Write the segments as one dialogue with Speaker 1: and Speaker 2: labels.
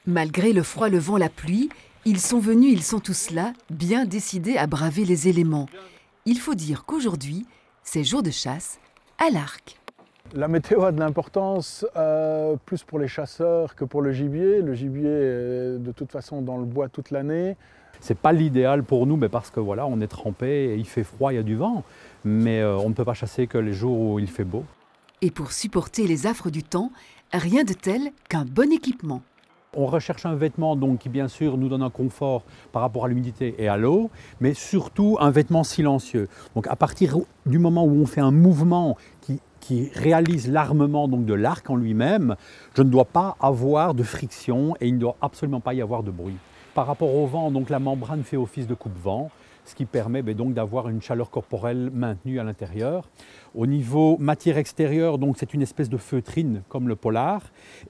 Speaker 1: Malgré le froid, le vent, la pluie, ils sont venus, ils sont tous là, bien décidés à braver les éléments. Il faut dire qu'aujourd'hui, c'est jour de chasse à l'arc.
Speaker 2: La météo a de l'importance plus pour les chasseurs que pour le gibier. Le gibier est de toute façon dans le bois toute l'année.
Speaker 3: C'est pas l'idéal pour nous, mais parce que voilà, on est trempé, et il fait froid, il y a du vent. Mais on ne peut pas chasser que les jours où il fait beau.
Speaker 1: Et pour supporter les affres du temps, rien de tel qu'un bon équipement.
Speaker 3: On recherche un vêtement donc, qui bien sûr nous donne un confort par rapport à l'humidité et à l'eau, mais surtout un vêtement silencieux. Donc à partir du moment où on fait un mouvement qui réalise l'armement de l'arc en lui-même, je ne dois pas avoir de friction et il ne doit absolument pas y avoir de bruit. Par rapport au vent, donc, la membrane fait office de coupe-vent, ce qui permet donc d'avoir une chaleur corporelle maintenue à l'intérieur. Au niveau matière extérieure, donc c'est une espèce de feutrine comme le polar.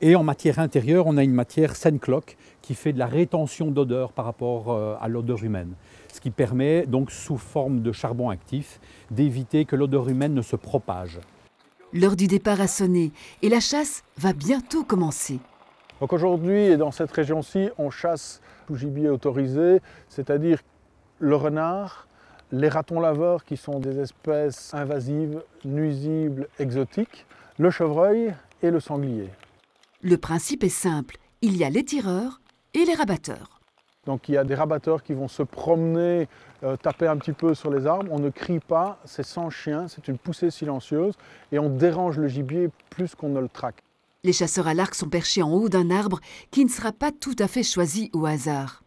Speaker 3: Et en matière intérieure, on a une matière Sencloc qui fait de la rétention d'odeur par rapport à l'odeur humaine. Ce qui permet donc sous forme de charbon actif d'éviter que l'odeur humaine ne se propage.
Speaker 1: L'heure du départ a sonné et la chasse va bientôt commencer.
Speaker 2: Donc aujourd'hui, dans cette région-ci, on chasse tout gibier autorisé, c'est-à-dire le renard, les ratons laveurs qui sont des espèces invasives, nuisibles, exotiques, le chevreuil et le sanglier.
Speaker 1: Le principe est simple, il y a les tireurs et les rabatteurs.
Speaker 2: Donc il y a des rabatteurs qui vont se promener, taper un petit peu sur les arbres, on ne crie pas, c'est sans chien, c'est une poussée silencieuse et on dérange le gibier plus qu'on ne le traque.
Speaker 1: Les chasseurs à l'arc sont perchés en haut d'un arbre qui ne sera pas tout à fait choisi au hasard.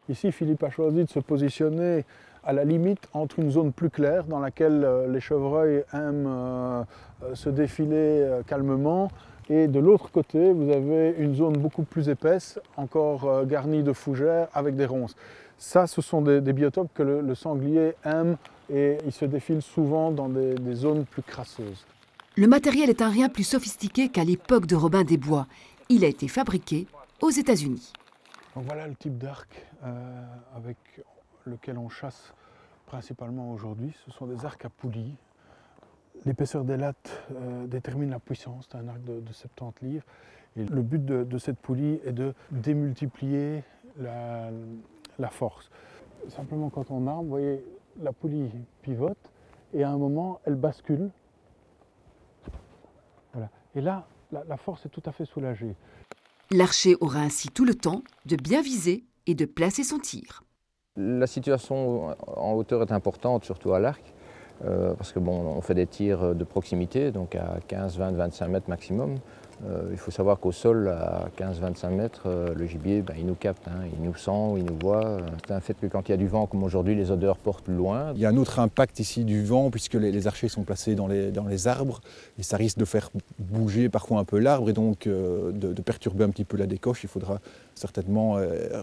Speaker 2: Ici, Philippe a choisi de se positionner à la limite entre une zone plus claire dans laquelle les chevreuils aiment se défiler calmement et de l'autre côté, vous avez une zone beaucoup plus épaisse, encore garnie de fougères avec des ronces. Ça, ce sont des biotopes que le sanglier aime et il se défile souvent dans des zones plus crasseuses.
Speaker 1: Le matériel est un rien plus sophistiqué qu'à l'époque de Robin des Bois. Il a été fabriqué aux États-Unis.
Speaker 2: Donc voilà le type d'arc avec lequel on chasse principalement aujourd'hui. Ce sont des arcs à poulies. L'épaisseur des lattes détermine la puissance. C'est un arc de 70 livres. Et le but de cette poulie est de démultiplier la force. Simplement quand on arme, vous voyez, la poulie pivote et à un moment, elle bascule. Voilà. Et là, la force est tout à fait soulagée.
Speaker 1: L'archer aura ainsi tout le temps de bien viser et de placer son tir.
Speaker 4: La situation en hauteur est importante, surtout à l'arc, parce que on fait des tirs de proximité, donc à 15, 20, 25 mètres maximum. Il faut savoir qu'au sol, à 15-25 mètres, le gibier, il nous capte, il nous sent, il nous voit. C'est un fait que quand il y a du vent, comme aujourd'hui, les odeurs portent plus loin.
Speaker 5: Il y a un autre impact ici du vent, puisque les archers sont placés dans les arbres, et ça risque de faire bouger parfois un peu l'arbre, et donc de perturber un petit peu la décoche. Il faudra certainement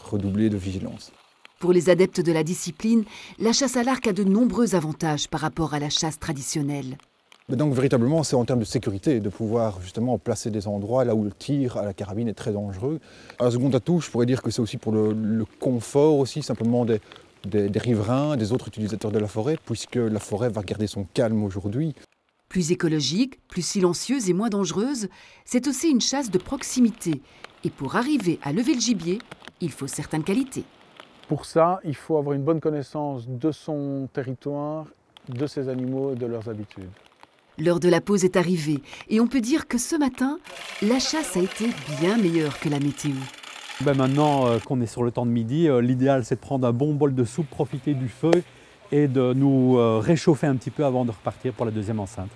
Speaker 5: redoubler de vigilance.
Speaker 1: Pour les adeptes de la discipline, la chasse à l'arc a de nombreux avantages par rapport à la chasse traditionnelle.
Speaker 5: Mais donc véritablement, c'est en termes de sécurité, de pouvoir justement placer des endroits là où le tir à la carabine est très dangereux. Un second atout, je pourrais dire que c'est aussi pour le confort aussi, simplement des riverains, des autres utilisateurs de la forêt, puisque la forêt va garder son calme aujourd'hui.
Speaker 1: Plus écologique, plus silencieuse et moins dangereuse, c'est aussi une chasse de proximité. Et pour arriver à lever le gibier, il faut certaines qualités.
Speaker 2: Pour ça, il faut avoir une bonne connaissance de son territoire, de ses animaux et de leurs habitudes.
Speaker 1: L'heure de la pause est arrivée et on peut dire que ce matin, la chasse a été bien meilleure que la météo.
Speaker 3: Maintenant qu'on est sur le temps de midi, l'idéal c'est de prendre un bon bol de soupe, profiter du feu et de nous réchauffer un petit peu avant de repartir pour la deuxième enceinte.